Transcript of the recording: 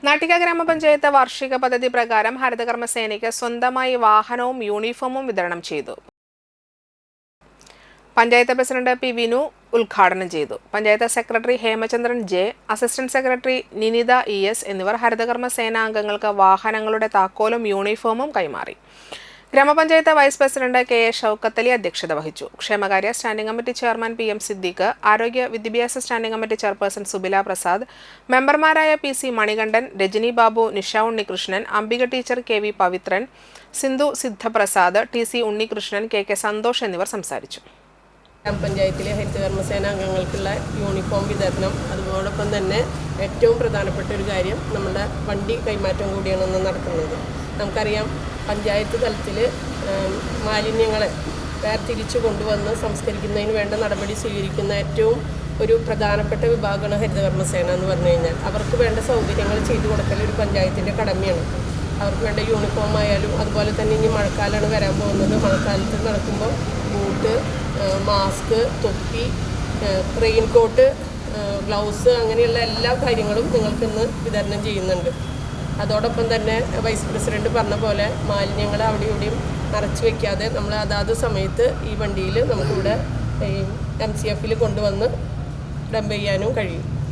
നാട്ടിക ഗ്രാമപഞ്ചായത്ത് വാർഷിക പദ്ധതി പ്രകാരം ഹരിതകർമ്മസേനയ്ക്ക് സ്വന്തമായി വാഹനവും യൂണിഫോമും വിതരണം ചെയ്തു. പഞ്ചായത്ത് പ്രസിഡന്റ് പി വിനു ഉദ്ഘാടനം ചെയ്തു. Panchayat secretary Hemachandran J, assistant secretary Ninitha ES എന്നിവർ ഹരിതകർമ്മസേനാ അംഗങ്ങൾക്ക് വാഹനങ്ങളുടെ താക്കോലും യൂണിഫോമും കൈമാറി. ഗ്രാമപഞ്ചായത്ത് vice president KA Shoukath Ali അധ്യക്ഷത വഹിച്ചു. ക്ഷേമകാര്യ standing committee chairman PM Siddique, ആരോഗ്യ വിദ്യാഭ്യാസ standing committee chairperson Subila Prasad, മെമ്പർമാരായ PC Manikandan, Rajani Babu, Nisha Unnikrishnan, Ambika teacher, KV Pavithran, Sindhu Sidhaprasad, TC Unnikrishnan, KK Santhosh എന്നിവർ സംസാരിച്ചു. ഗ്രാമപഞ്ചായത്തിലെ ഹരിതകർമ്മസേന അംഗങ്ങൾക്കുള്ള യൂണിഫോം വിതരണം, അതോടൊപ്പം തന്നെ ഏറ്റവും പ്രധാനപ്പെട്ട ഒരു കാര്യം നമ്മുടെ വണ്ടി കൈമാറ്റം കൂടിയാണ് നടക്കുന്നത്. നമുക്കറിയാം, പഞ്ചായത്ത് തലത്തിൽ മാലിന്യങ്ങളെ വേർതിരിച്ചു കൊണ്ടുവന്ന് സംസ്കരിക്കുന്നതിന് വേണ്ട നടപടി സ്വീകരിക്കുന്ന ഏറ്റവും ഒരു പ്രധാനപ്പെട്ട വിഭാഗമാണ് ഹരിതകർമ്മസേന എന്ന് പറഞ്ഞു കഴിഞ്ഞാൽ. അവർക്ക് വേണ്ട സൗകര്യങ്ങൾ ചെയ്തു കൊടുക്കൽ ഒരു പഞ്ചായത്തിൻ്റെ കടമയാണ്. അവർക്ക് വേണ്ട യൂണിഫോം ആയാലും, അതുപോലെ തന്നെ ഇനി മഴക്കാലമാണ് വരാൻ പോകുന്നത്. മഴക്കാലത്ത് നടക്കുമ്പോൾ ബൂട്ട്, മാസ്ക്, തൊപ്പി, റെയിൻകോട്ട്, ഗ്ലൗസ്, അങ്ങനെയുള്ള എല്ലാ കാര്യങ്ങളും നിങ്ങൾക്കിന്ന് വിതരണം ചെയ്യുന്നുണ്ട്. അതോടൊപ്പം തന്നെ വൈസ് പ്രസിഡന്റ് പറഞ്ഞ പോലെ മാലിന്യങ്ങൾ അവിടെ ഇവിടെയും നിറച്ച് വയ്ക്കാതെ നമ്മൾ അതാത് സമയത്ത് ഈ വണ്ടിയിൽ നമുക്കിവിടെ MCF കൊണ്ടുവന്ന് ഡംപ് ചെയ്യാനും കഴിയും.